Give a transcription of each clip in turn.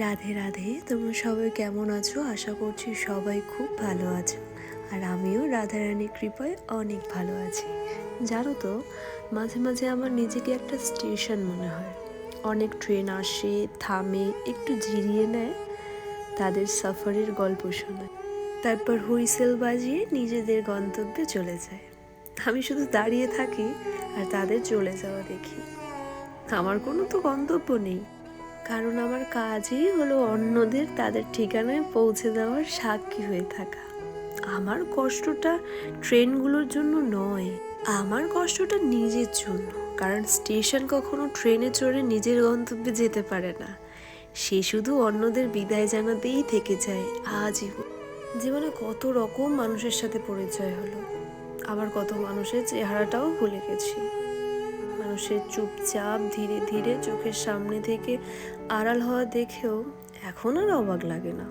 রাধে রাধে। তোমরা সবাই কেমন আছো? আশা করছি সবাই খুব ভালো আছো। আর আমিও রাধারানীর কৃপায় অনেক ভালো আছি। জানো তো, মাঝে মাঝে আমার নিজেকে একটা স্টেশন মনে হয়। অনেক ট্রেন আসে, থামে, একটু জিরিয়ে নেয়, তাদের সফরের গল্প শোনায়, তারপর হুইসেল বাজিয়ে নিজেদের গন্তব্যে চলে যায়। আমি শুধু দাঁড়িয়ে থাকি আর তাদের চলে যাওয়া দেখি। আমার কোনো তো গন্তব্য নেই, কারণ আমার কাজই হলো অন্যদের তাদের ঠিকানায় পৌঁছে দেওয়ার সাক্ষী হয়ে থাকা। আমার কষ্টটা ট্রেনগুলোর জন্য নয়, আমার কষ্টটা নিজের জন্য। কারণ স্টেশন কখনো ট্রেনে চড়ে নিজের গন্তব্যে যেতে পারে না, সে শুধু অন্যদের বিদায় জানাতেই থেকে যায় আজীবন। জীবনে কত রকম মানুষের সাথে পরিচয় হলো, আবার কত মানুষের চেহারাটাও ভুলে গেছি। মানুষের চুপচাপ ধীরে ধীরে চোখের সামনে থেকে আড়াল হওয়া দেখেও এখন আর অবাক লাগে না।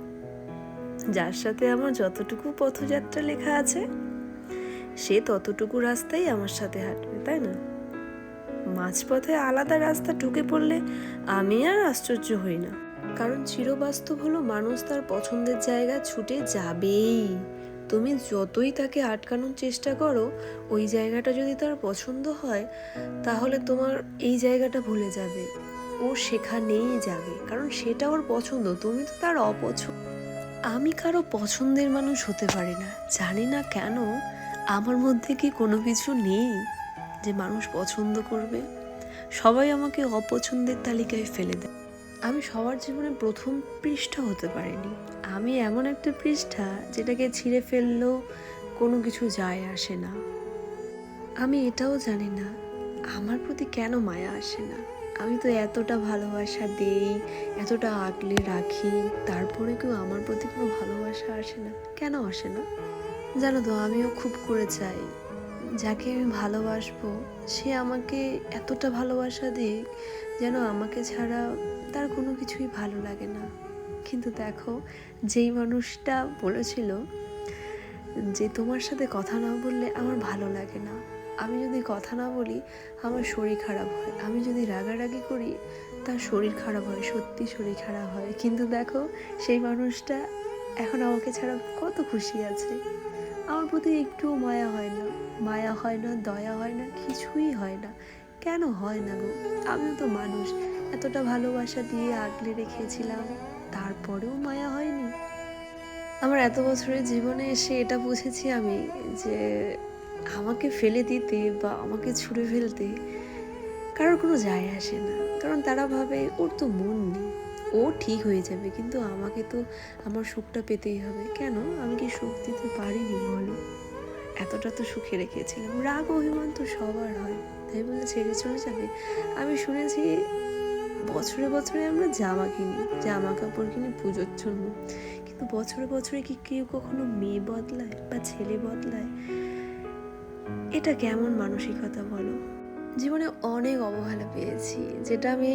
যার সাথে আমার যতটুকু পথযাত্রা লেখা আছে, সে ততটুকু রাস্তাই আমার সাথে হাঁটবে, তাই না? মাঝপথে আলাদা রাস্তা ঢুকে পড়লে আমি আর আশ্চর্য হই না, কারণ চিরবাস্তব হলো মানুষ তার পছন্দের জায়গা ছুটে যাবেই। তুমি যতই তাকে আটকানোর চেষ্টা করো, ওই জায়গাটা যদি তার পছন্দ হয়, তাহলে তোমার এই জায়গাটা ভুলে যাবে। ও সেখানেই যাবে, কারণ সেটা ওর পছন্দ, তুমি তো তার অপছন্দ। আমি কারো পছন্দের মানুষ হতে পারি না, জানি না কেন। আমার মধ্যে কি কোনো কিছু নেই যে মানুষ পছন্দ করবে? সবাই আমাকে অপছন্দের তালিকায় ফেলে দেয়। আমি সবার জীবনে প্রথম পৃষ্ঠা হতে পারিনি। আমি এমন একটা পৃষ্ঠা যেটাকে ছিঁড়ে ফেললেও কোনো কিছু যায় আসে না। আমি এটাও জানি না আমার প্রতি কেন মায়া আসে না। আমি তো এতটা ভালোবাসা দেই, এতটা আগলে রাখি, তারপরে কেউ আমার প্রতি কোনো ভালোবাসা আসে না। কেন আসে না জানো তো? আমিও খুব করে চাই যাকে আমি ভালোবাসবো সে আমাকে এতটা ভালোবাসা দিক যেন আমাকে ছাড়া তার কোনো কিছুই ভালো লাগে না। কিন্তু দেখো, যেই মানুষটা বলেছিল যে তোমার সাথে কথা না বললে আমার ভালো লাগে না, আমি যদি কথা না বলি আমার শরীর খারাপ হয়, আমি যদি রাগারাগি করি তার শরীর খারাপ হয়, সত্যি শরীর খারাপ হয়, কিন্তু দেখো সেই মানুষটা এখন আমাকে ছাড়া কত খুশি আছে। আমার প্রতি একটুও মায়া হয় না, মায়া হয় না, দয়া হয় না, কিছুই হয় না। কেন হয় না গো? আমিও তো মানুষ, এতটা ভালোবাসা দিয়ে আগলে রেখেছিলাম, তারপরেও মায়া হয়নি। আমার এত বছরের জীবনে এসে এটা বুঝেছি আমি, যে আমাকে ফেলে দিতে বা আমাকে ছুঁড়ে ফেলতে কারোর কোনো যায় আসে না। কারণ তারা ভাবে ওর তো মন নেই, ও ঠিক হয়ে যাবে, কিন্তু আমাকে তো আমার সুখটা পেতেই হবে। কেন আমি কি সুখ দিতে পারিনি বলো? এতটা তো সুখে রেখেছিলাম। রাগ অভিমান তো সবার হয়, তাই বলে ছেড়ে চলে যাবে? আমি শুনেছি বছরে বছরে আমরা জামা কিনি, জামা কাপড় কিনি পুজোর জন্য, কিন্তু বছরে বছরে কি কেউ কখনো মেয়ে বদলায় বা ছেলে বদলায়? এটা কেমন মানসিকতা বলো? জীবনে অনেক অবহেলা পেয়েছি, যেটা আমি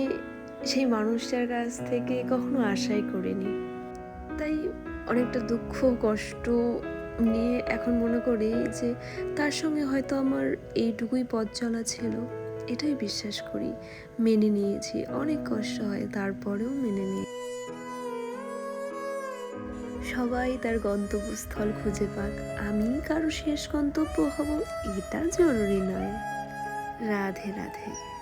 সেই মানুষটার কাছ থেকে কখনো আশাই করিনি। তাই অনেকটা দুঃখ কষ্ট নিয়ে এখন মনে করি যে তার সঙ্গে হয়তো আমার এইটুকুই পথ চলা ছিল, এটাই বিশ্বাস করি। মেনে নিয়েছি, অনেক কষ্ট হয়, তারপরেও মেনে নিয়ে সবাই তার গন্তব্যস্থল খুঁজে পাক, আমি কারো শেষ গন্তব্য হব এটা জরুরি নয়। রাধে রাধে।